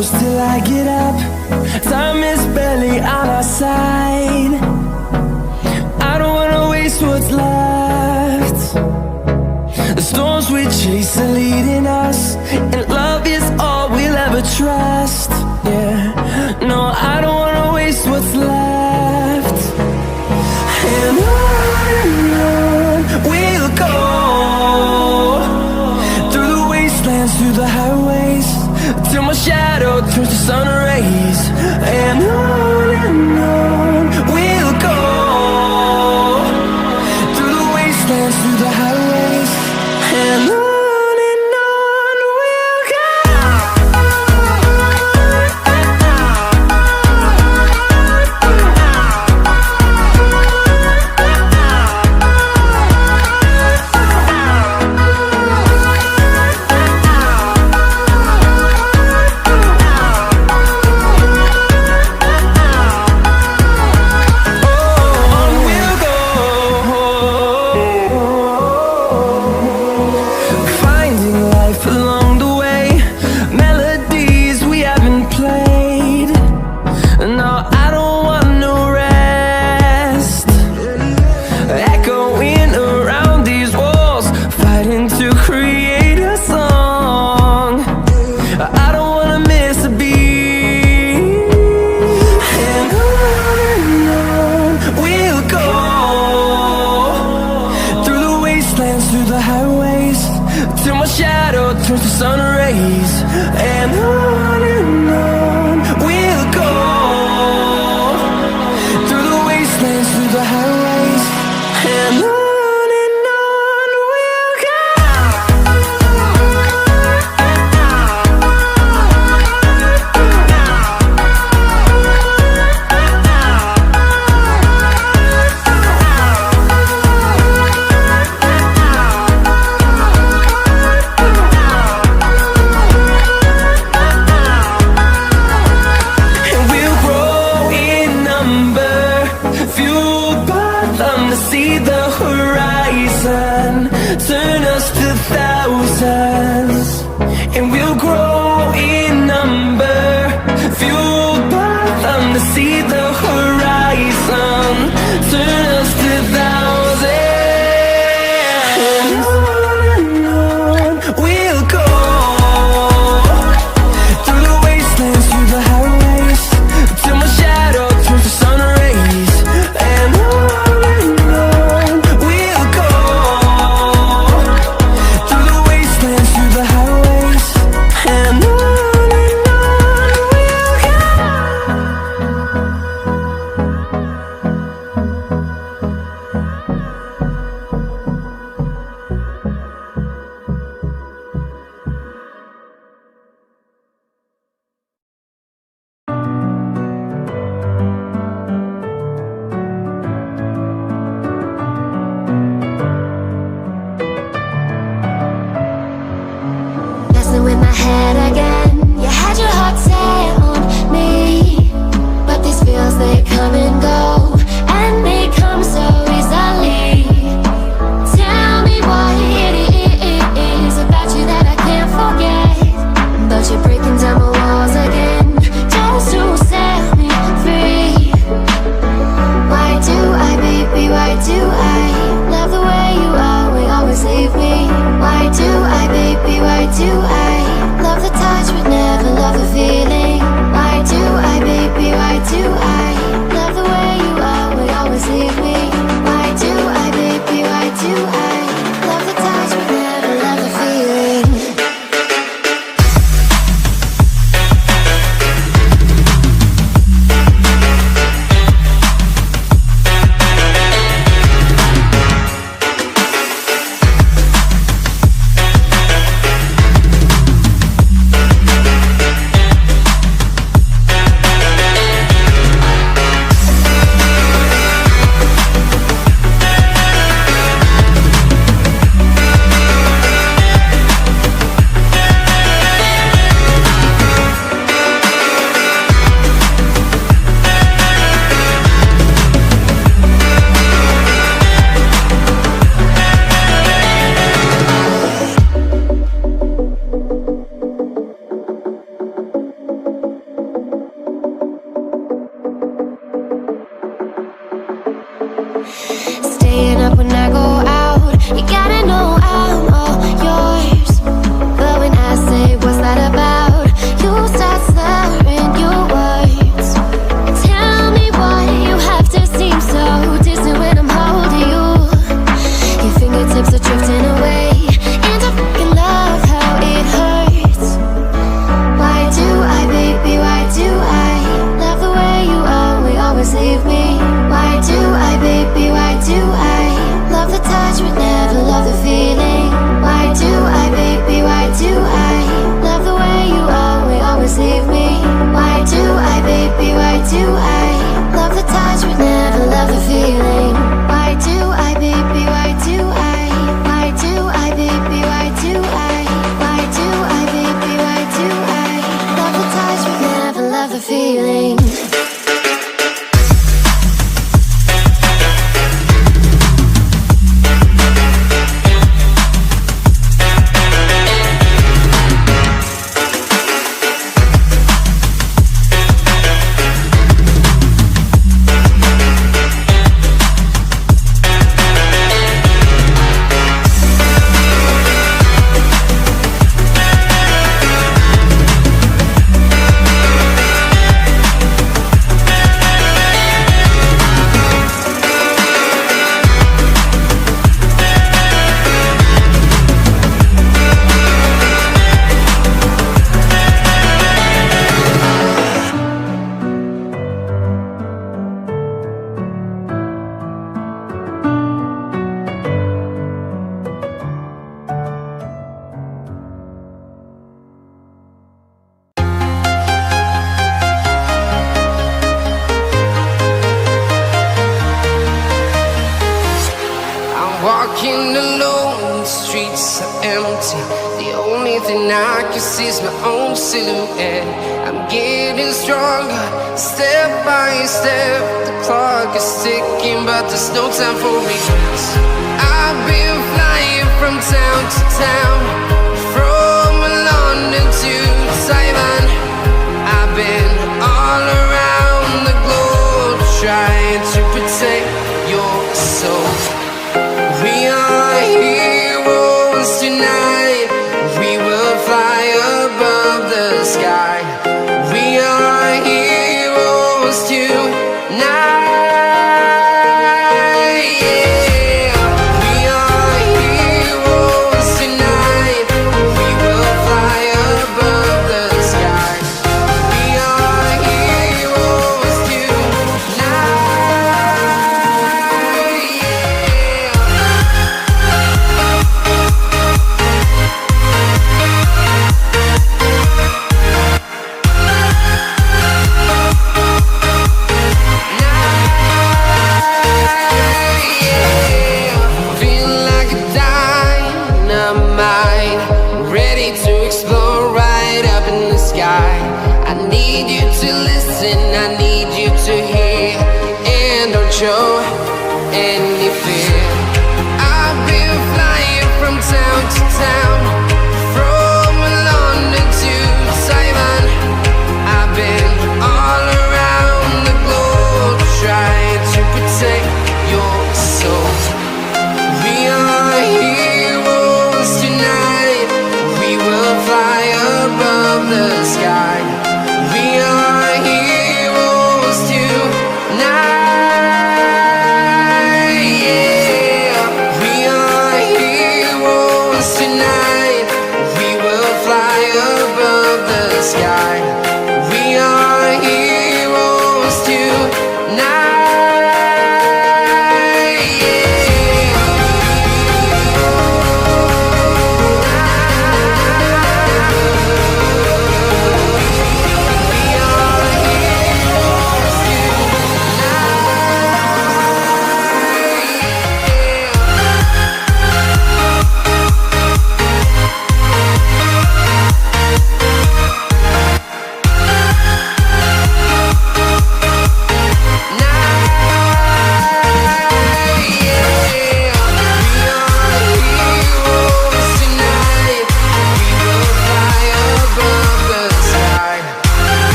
close till I get up. Time is barely on our side. I don't wanna waste what's left. The storms we chase are leading us, and love is all we'll ever trust. Yeah, no, I don't wanna waste what's left. And on we'll go, through the wastelands, through the highways, till my shadow turns to sun rays. And on we'll go, through the wastelands, through the highways, and on we'll go. Through the highways, till my shadow turns to sun rays. And on we'll go, through the wastelands, through the highways, and on we'll go. See the horizon, turn us to thousands, and we'll grow in number, fueled by them. To see the horizon, turn us to thousands, and on we'll go, through the wastelands, through the highways, till my shadow turns to sun rays. And and Staying up when I go out, you gotta know I'm all yours. But when I say what's that about, you start slurring your words. Tell me why you have to seem so distant when I'm holding you. Your fingertips are drifting away, and I fucking love how it hurts. Why do I, baby, why do I love the way you always leave me? Why do I, baby, why do I love the touch but never love the feeling? Why do I, baby, why do I love the way you always leave me? Why do I, baby, why do I love the touch but never love the feeling? Why do I, baby, why do I? Why do I, baby, why do I? Why do I, baby, why do I love the touch but never love the feeling? Walking alone, the streets are empty. The only thing I can see is my own silhouette. I'm getting stronger, step by step. The clock is ticking, but there's no time for regrets. I've been flying from town to town, from London to Taiwan. I've been all around the globe, trying to protect your soul. We are heroes tonight. We will fly above the sky. We are heroes tonight. Yeah. We are heroes tonight. We will fly above the sky. We are heroes tonight. I need you to listen, I need you to hear, and don't show any fear. I've been flying from town to town, from London to Taiwan. I've been all around the globe, trying to protect your soul. We are heroes tonight. We will fly above the sky. We are heroes tonight.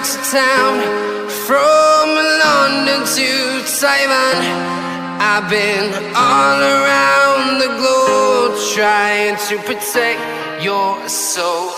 to town, from London to Taiwan. I've been all around the globe trying to protect your soul.